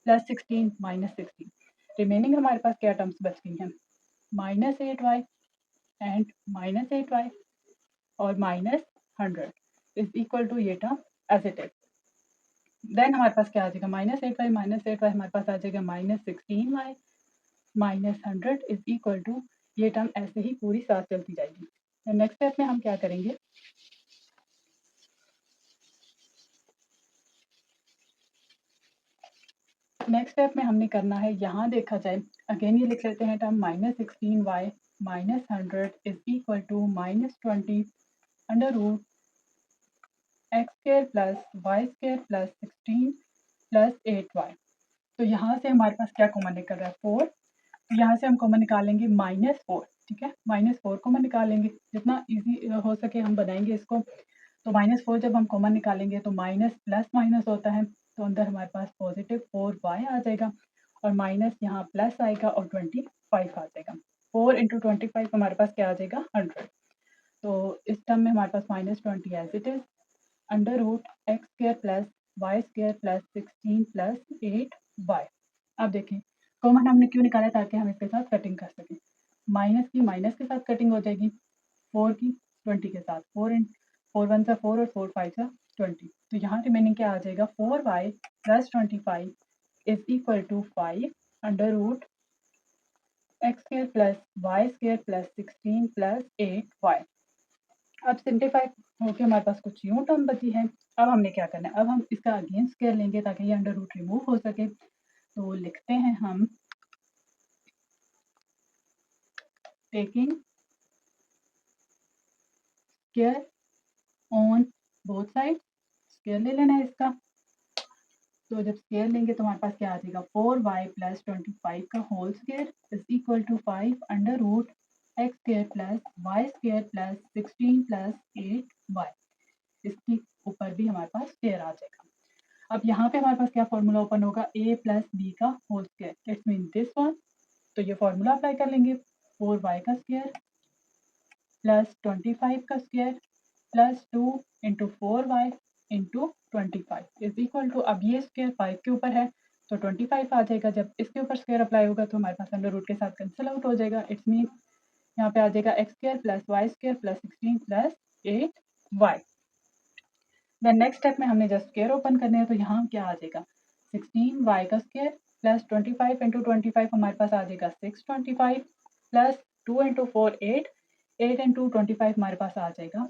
plus 16 minus 16, remaining हमारे पास क्या टर्म्स बच गई हैं minus 8y and minus 8y और माइनस 100 इज इक्वल टू ये term as it is. Then हमारे पास क्या आ जाएगा, -8y हमारे पास आ जाएगा -16y minus 100 is equal to ये टर्म ऐसे ही पूरी साथ चलती जाएगी। तो नेक्स्ट स्टेप में हम क्या करेंगे, नेक्स्ट स्टेप में हमने करना है, यहाँ देखा जाए अगेन ये लिख लेते हैं term -16y minus 100 is equal to -20 under root x square plus y square plus 16 plus 8y। तो यहाँ से हमारे पास क्या कॉमन निकल रहा है, 4। तो यहाँ से हम कॉमन निकालेंगे -4, ठीक है, -4 कॉमन निकालेंगे, जितना इजी हो सके हम बनाएंगे इसको। तो -4 जब हम कॉमन निकालेंगे तो माइनस प्लस माइनस होता है, तो अंदर हमारे पास पॉजिटिव 4y आ जाएगा और माइनस यहाँ प्लस आएगा और 25 आ जाएगा। 4 इंटू 25 हमारे पास क्या आ जाएगा, 100। तो इस टर्म में हमारे पास -20 as it is under root x square plus y square plus 16 plus 8y। अब देखें कॉमन हमने क्यों निकाला, ताकि हम इसके साथ कटिंग कर सकें। माइनस की माइनस के साथ कटिंग हो जाएगी, 4 की 20 के साथ, 4 1 सा 4 और 4 5 सा 20। तो यहाँ रिमेनिंग क्या आ जाएगा, 4y plus 25 is equal to 5 under root x square plus y square plus 16 plus 8y। अब सिंप्लीफाई होके हमारे पास कुछ यूं टर्म बची है। अब हमने क्या करना है, अब हम इसका अगेन स्क्वायर लेंगे ताकि ये अंडर रूट रिमूव हो सके। तो लिखते हैं हम taking square on both side, square ले लेना है इसका। तो जब स्क्वायर लेंगे तो हमारे पास क्या आ जाएगा, 4y प्लस 25 का whole square is equal to 5 under root x square plus y square plus 16 plus 8y। इसके ऊपर भी हमारे पास स्क्वायर आ जाएगा। अब यहाँ पे हमारे पास क्या फॉर्मूला ओपन होगा, a प्लस बी का whole square, it's mean this one. तो ये फॉर्मूला अप्लाई कर लेंगे, 4y का स्क्वायर प्लस 25 का square plus 2 into 4y into 25 is equal to, अब ये स्क्वायर 5 के ऊपर है तो 25 आ जाएगा। जब इसके ऊपर स्क्वायर अप्लाई होगा तो हमारे पास अंडर रूट के साथ कैंसिल आउट हो जाएगा। इट्स मीन यहाँ पे आ जाएगा x square plus y square plus 16 plus 8y। Then next step में हमने जस्ट स्क्वायर ओपन करने हैं, तो यहाँ क्या आ जाएगा, 16y का स्क्वायर प्लस 25 इंटू 25 हमारे पास आ जाएगा 625 प्लस 2 इंटू 4 8 इंटू 25 हमारे पास आ जाएगा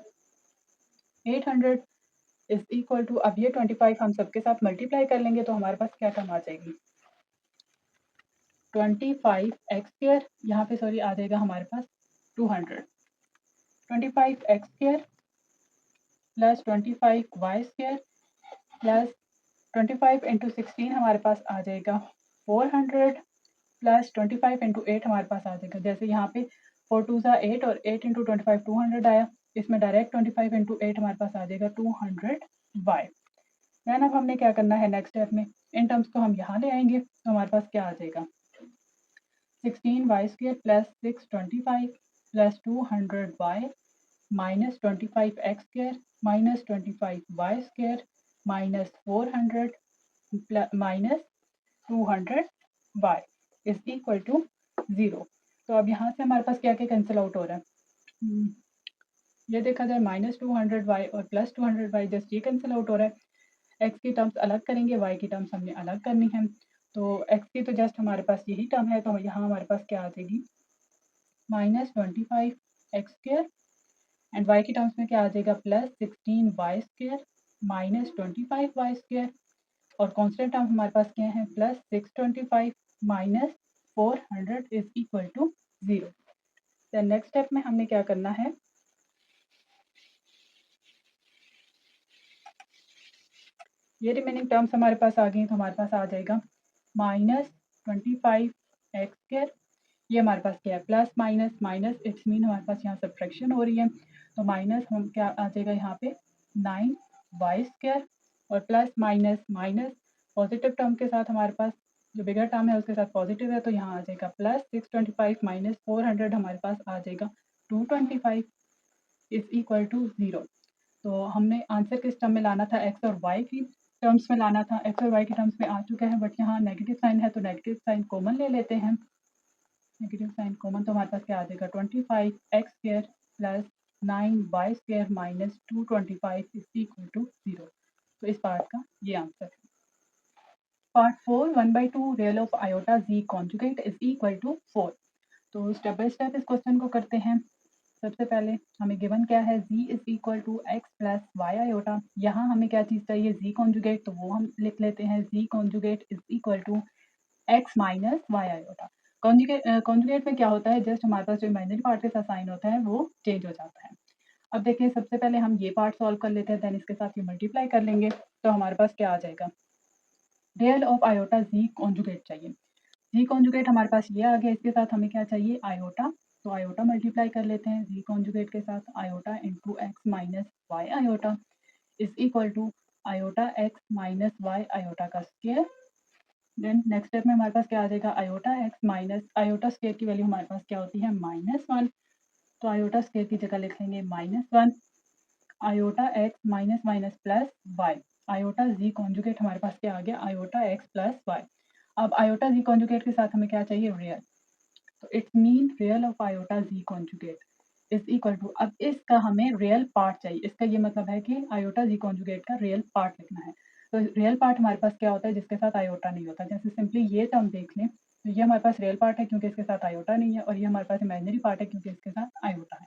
800 इज इक्वल टू, अब ये 25 हम सबके साथ मल्टीप्लाई कर लेंगे तो हमारे पास क्या टर्म आ जाएगी, 25 एक्स स्क्वायर, यहाँ पे सॉरी आ जाएगा हमारे पास 200, 25 x square plus 25 y square plus 25 into 16 हमारे पास आ जाएगा 400 प्लस 25 इंटू 8 हमारे पास आ जाएगा। जैसे यहाँ पे 4 2 सा 8 और 8 इंटू 25 200 आया, इसमें डायरेक्ट 25 इंटू 8 हमारे पास आ जाएगा 200y। दैन अब हमने क्या करना है, नेक्स्ट स्टेप में इन टर्म्स को हम यहाँ ले आएंगे तो हमारे पास क्या आ जाएगा, 16y square plus 625 plus 200y minus 25 x square minus 25 y square minus 400 minus 200 y is equal to 0। तो अब यहाँ से हमारे पास क्या क्या कैंसिल आउट हो रहा है, ये देखा जाए -200y और प्लस 200y जस्ट ये कैंसिल आउट हो रहा है। x की टर्म्स अलग करेंगे, y की टर्म्स हमने अलग करनी है। तो x की तो जस्ट हमारे पास यही टर्म है, तो यहाँ हमारे पास क्या आ जाएगी, -25 एक्स स्क्वायर एंड y की टर्म्स में क्या आ जाएगा, plus 16y square minus 25y square और कांस्टेंट टर्म हमारे पास क्या है, plus 625 minus 400 is equal to 0। Then next step में हमने क्या करना है, ये रिमेनिंग टर्म्स हमारे पास आ गई तो हमारे पास आ जाएगा -25 एक्स स्क्वायर, ये हमारे पास क्या है, plus minus minus, it's mean हमारे पास यहाँ सब्ट्रैक्शन हो रही है, तो माइनस हम क्या आ जाएगा यहाँ पे 9y स्क्वायर और plus minus minus positive term के साथ हमारे पास जो बिगर टर्म है उसके साथ पॉजिटिव है, तो यहाँ आ जाएगा प्लस 625 माइनस 400 हमारे पास आ जाएगा 225 इज इक्वल टू 0। तो हमने आंसर किस टर्म में लाना था, एक्स और वाई की टर्म्स में लाना था, एक्स और वाई की टर्म्स में आ चुका है, बट यहाँ नेगेटिव साइन है तो नेगेटिव साइन कॉमन ले लेते हैं। नेगेटिव साइन कॉमन, तो हमारे पास क्या आ जाएगा 25x² plus 9y² minus 225 is equal to 0। तो इस पार्ट का ये आंसर है। Part 4 1/2 real of iota z conjugate is equal to 4। तो स्टेप बाय स्टेप इस क्वेश्चन को करते हैं। सबसे पहले हमें गिवन क्या है, z is equal to x plus Y iota. यहाँ हमें क्या चीज़ चाहिए, z कॉन्जुगेट, तो वो हम लिख लेते हैं z conjugate is equal to x minus y iota. Conjugate में क्या होता है, जस्ट हमारे पास जो इमेजिनरी पार्ट के साथ साइन होता है वो चेंज हो जाता है। अब देखिए सबसे पहले हम ये पार्ट सॉल्व कर लेते हैं, देन इसके साथ ये मल्टीप्लाई कर लेंगे। तो हमारे पास क्या आ जाएगा, real of iota z conjugate चाहिए। z कॉन्जुगेट हमारे पास ये आ गया, इसके साथ हमें क्या चाहिए, आयोटा। तो आयोटा मल्टीप्लाई कर लेते हैं z कॉन्जुगेट के साथ, iota into x minus y iota is equal to iota x minus y iota का स्क्वायर। देन नेक्स्ट स्टेप में हमारे पास क्या आ जाएगा, iota x minus iota square की वैल्यू हमारे पास क्या होती है, -1। तो आयोटा स्क्वायर की जगह लिख लेंगे -1, iota x minus minus plus Y, iota z conjugate हमारे पास क्या आ गया, आयोटा एक्स प्लस वाई। अब आयोटा z कॉन्जुगेट के साथ हमें क्या चाहिए, रियल। तो it's mean real of iota z conjugate is equal to, अब इसका हमें रियल पार्ट चाहिए। इसका ये मतलब है कि आयोटा z कॉन्जुगेट का रियल पार्ट लिखना है। तो रियल पार्ट हमारे पास क्या होता है, जिसके साथ आयोटा नहीं होता। जैसे सिंपली ये टर्म देख लें, तो ये हमारे पास रियल पार्ट है क्योंकि इसके साथ आयोटा नहीं है, और ये हमारे पास इमेजिनरी पार्ट है क्योंकि इसके साथ आयोटा है।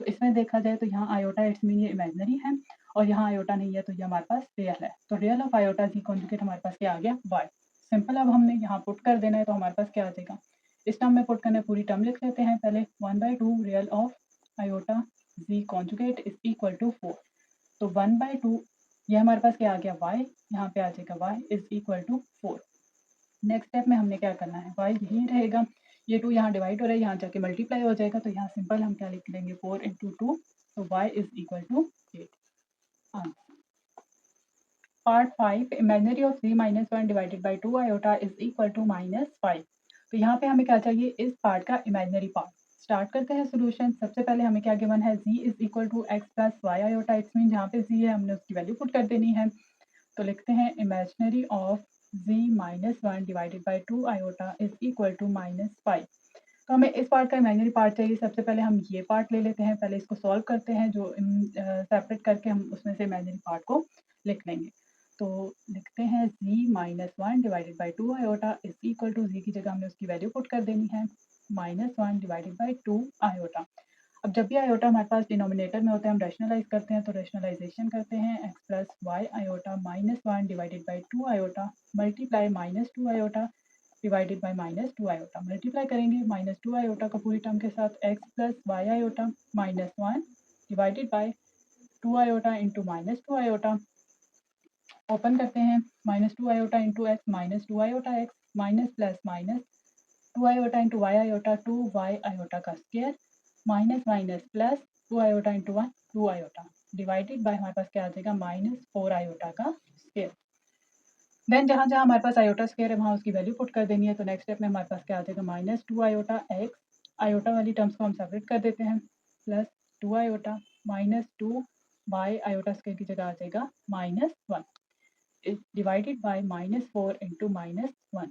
तो इसमें देखा जाए तो यहाँ आयोटा इट्स मीन ये इमेजिनरी है, और यहाँ आयोटा नहीं है तो ये हमारे पास रियल है। तो real of iota z conjugate हमारे पास क्या आ गया, y। सिंपल, अब हमने यहाँ पुट कर देना है, तो हमारे पास क्या आ जाएगा, इस टर्म में पुट करने पूरी टर्म लिख लेते हैं पहले, 1/2 real of iota z conjugate is equal to 4। तो 1/2 ये हमारे पास क्या आ गया, y, यहाँ पे आ जाएगा y is equal to 4। Next step में हमने क्या करना है, y यही रहेगा, ये 2 यहाँ डिवाइड हो रहा है, यहाँ जाके मल्टीप्लाई हो जाएगा, तो यहाँ सिंपल हम क्या लिख लेंगे, 4 इंटू 2, तो y is equal to 8। Part 5 imaginary of z minus 1 divided by 2 iota is equal to -5। तो यहाँ पे हमें क्या चाहिए, इस पार्ट का इमेजिनरी पार्ट। स्टार्ट करते हैं सोल्यूशन। सबसे पहले हमें क्या गिवन है, z is equal to x plus Y iota. It's mean जहाँ पे z है हमने उसकी वैल्यू पुट कर देनी है। तो लिखते हैं imaginary of z minus 1 divided by 2 iota is equal to -5। तो हमें इस पार्ट का इमेजिनरी पार्ट चाहिए। सबसे पहले हम ये पार्ट ले लेते हैं, पहले इसको सॉल्व करते हैं, जो सेपरेट करके हम उसमें से इमेजिनरी पार्ट को लिख लेंगे। तो लिखते हैं z minus 1 divided by 2 iota is equal to, z की जगह हमने उसकी वैल्यू पुट कर देनी है, -1 डिवाइडेड बाई 2 आयोटा। अब जब भी आयोटा हमारे पास डिनोमिनेटर में होता है, हम रैशनलाइज करते हैं, तो रैशनलाइजेशन करते हैं, x plus Y iota -1 divided by 2 iota multiply -2 iota divided by -2 iota. Multiply करेंगे -2 आयोटा को पूरी टर्म के साथ, x plus Y iota -1 divided by 2 iota into -2 iota. Open करते हैं, -2 iota into X -2 iota x minus plus minus 2 iota into Y iota 2 Y iota का square minus minus plus 2 iota into 1 2 iota divided bye हमारे पास क्या आ जाएगा, -4 iota का square. Then जहाँ जहाँ हमारे पास आयोटा स्क्वायर है वहाँ उसकी वैल्यू पुट कर देनी है। तो नेक्स्ट स्टेप में हमारे पास क्या आ जाएगा, -2 आयोटा एक्स, आयोटा वाली टर्म्स को हम सेपरेट कर देते हैं, plus 2 iota -2 Y iota square की जगह आ जाएगा -1 डिवाइडेड बाय -4 इंटू -1।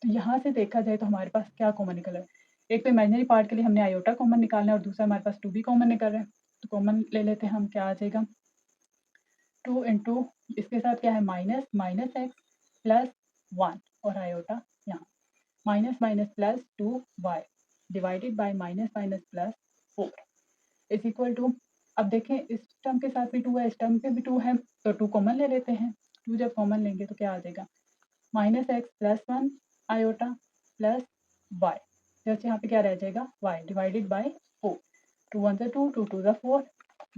तो यहाँ से देखा जाए तो हमारे पास क्या कॉमन निकल रहा है, एक तो इमेजिनरी पार्ट के लिए हमने आयोटा कॉमन निकालना है और दूसरा हमारे पास 2 भी कॉमन निकल रहा है। तो कॉमन ले लेते हैं हम, क्या आ जाएगा 2 इंटू इसके साथ क्या है माइनस माइनस एक्स प्लस 1 और आयोटा यहाँ minus minus plus 2 y divided by minus minus plus 4 is equal to, अब देखें इस टर्म के साथ भी 2 है, इस टर्म पे भी 2 है, तो 2 कॉमन ले लेते हैं। 2 जब कॉमन लेंगे तो क्या आ जाएगा, -x plus 1 iota plus y, जैसे यहाँ पे क्या रह जाएगा y डिवाइडेड बाय 4, 2 1 2 2 2 4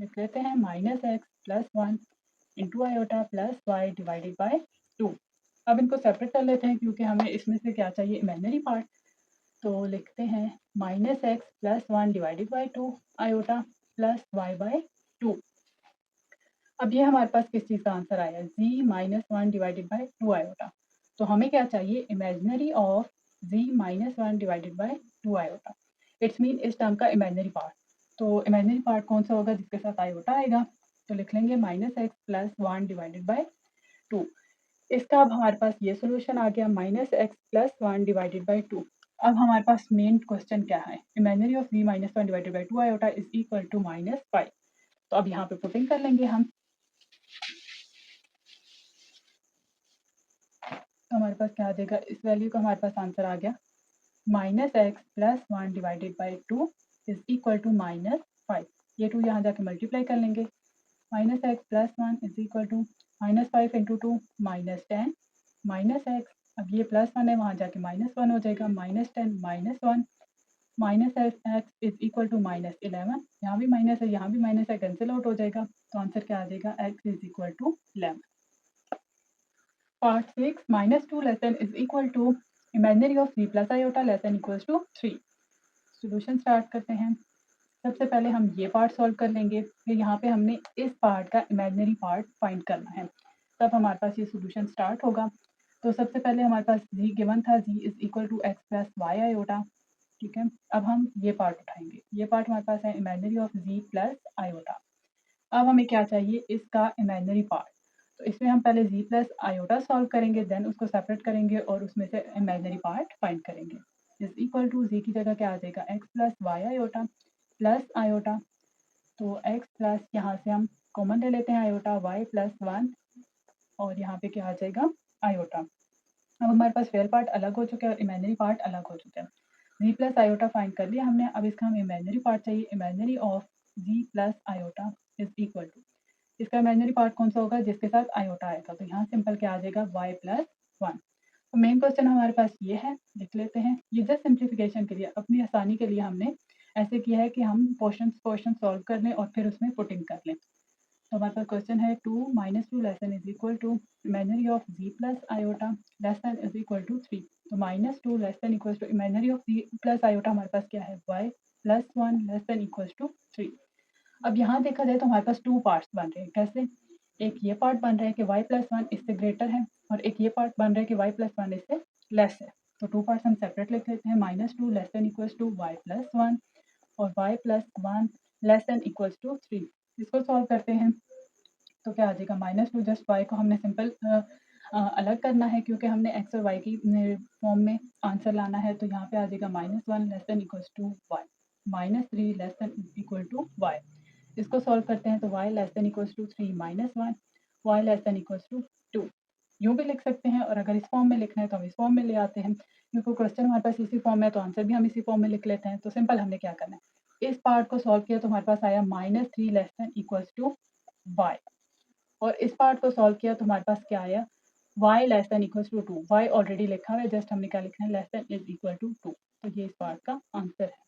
लिख लेते हैं, -x plus 1 into iota plus y divided by 2। अब इनको सेपरेट कर लेते हैं क्योंकि हमें इसमें से क्या चाहिए, इमेजिनरी पार्ट। तो लिखते हैं -x plus 1 divided by 2 iota plus y by 2। अब ये हमारे पास किस चीज़ का आंसर आया, z minus 1 divided by 2 iota. तो हमें क्या चाहिए, imaginary of z minus 1 divided by 2 iota. It's mean इस टर्म का इमेजिनरी पार्ट। तो इमेजिनरी पार्ट कौन सा होगा, जिसके साथ आयोटा आएगा। तो लिख लेंगे -x प्लस 1 डिवाइडेड बाय 2। इसका अब हमारे पास ये सोल्यूशन आ गया, -x प्लस 1 डिवाइडेड बाय 2। अब हमारे पास मेन क्वेश्चन क्या है, imaginary of z minus 1 divided by 2 iota is equal to -5। तो अब यहाँ पे पुटिंग कर लेंगे हम। तो हमारे पास क्या आ जाएगा, इस वैल्यू का हमारे पास आंसर आ गया -x plus 1 divided by 2 is equal to -5। ये 2 यहाँ जाके मल्टीप्लाई कर लेंगे, -x plus 1 is equal to -5 into 2 -10 -x, अब ये +1 है वहाँ जाके -1 हो जाएगा, -10 -1 -x इज इक्वल टू -11, यहाँ भी माइनस है यहाँ भी माइनस है, कैंसिल आउट हो जाएगा। तो आंसर क्या आ जाएगा, x is equal to 11। Part 6 -2 less than is equal to imaginary of z plus iota less than equals to 3। Solution start करते हैं। सबसे पहले हम ये पार्ट सॉल्व कर लेंगे, फिर यहाँ पे हमने इस पार्ट का इमेजिनरी पार्ट फाइंड करना है, तब हमारे पास ये सॉल्यूशन स्टार्ट होगा। तो सबसे पहले हमारे पास z गिवन था, z is equal to x plus Y iota, ठीक है। अब हम ये पार्ट उठाएंगे, ये पार्ट हमारे पास है imaginary of z plus iota. अब हमें क्या चाहिए, इसका इमेजिनरी पार्ट। तो इसमें हम पहले z प्लस आयोटा सॉल्व करेंगे, देन उसको सेपरेट करेंगे और उसमें से इमेजिनरी पार्ट फाइंड करेंगे। इज इक्वल टू z की जगह क्या आ जाएगा, x plus Y iota plus iota. तो x प्लस यहाँ से हम कॉमन ले लेते हैं आयोटा, y प्लस 1 और यहाँ पे क्या आ जाएगा आयोटा। अब हमारे पास रियल पार्ट अलग हो चुका है और इमेजिनरी पार्ट अलग हो चुका है। z प्लस आयोटा फाइंड कर लिया हमने, अब इसका हमें इमेजिनरी पार्ट चाहिए। Imaginary of z plus iota is equal to, इसका इमेजिनरी पार्ट कौन सा होगा, जिसके साथ आयोटा आएगा। तो यहाँ सिंपल क्या आ जाएगा, y प्लस 1। तो मेन क्वेश्चन हमारे पास ये है, लिख लेते हैं। ये जस्ट सिंप्लीफिकेशन के लिए, अपनी आसानी के लिए हमने ऐसे किया है कि हम पोर्शन सॉल्व कर लें और फिर उसमें पुटिंग कर लें। तो हमारे पास क्वेश्चन है 2 -2 less than is equal to imaginary of z plus iota less than is equal to 3। तो -2 less than equal to imaginary of z plus iota हमारे पास क्या है, y plus 1 less than equal to 3। अब यहाँ देखा जाए तो हमारे पास 2 पार्ट्स बन रहे हैं। कैसे, एक ये पार्ट बन रहा है कि y प्लस 1 इससे ग्रेटर है और एक ये पार्ट बन रहा है कि y प्लस 1 इससे लेस है। तो 2 पार्ट्स हम सेपरेट लिख लेते हैं, -2 less than equal to y plus 1 और y plus 1 less than equal to 3। इसको सॉल्व करते हैं तो क्या आ जाएगा, -2 जस्ट y को हमने सिंपल अलग करना है क्योंकि हमने x और y की फॉर्म में आंसर लाना है। तो यहाँ पे आ जाएगा -1 less than equal to y, -3 less than equal to y। इसको सॉल्व करते हैं तो y less than equal to 3 -1, y less than equal to 2। यूँ भी लिख सकते हैं और अगर इस फॉर्म में लिखना है तो हम इस फॉर्म में ले आते हैं, क्योंकि क्वेश्चन हमारे पास इसी फॉर्म में है तो आंसर भी हम इसी फॉर्म में लिख लेते हैं। तो सिंपल हमने क्या करना है, इस पार्ट को सॉल्व किया तो हमारे पास आया -3 less than equal to y, और इस पार्ट को सॉल्व किया तो हमारे पास क्या आया, y less than equal to 2। y already लिखा हुआ है, जस्ट हमने क्या लिखना है, less than is equal to 2। तो ये इस पार्ट का आंसर है।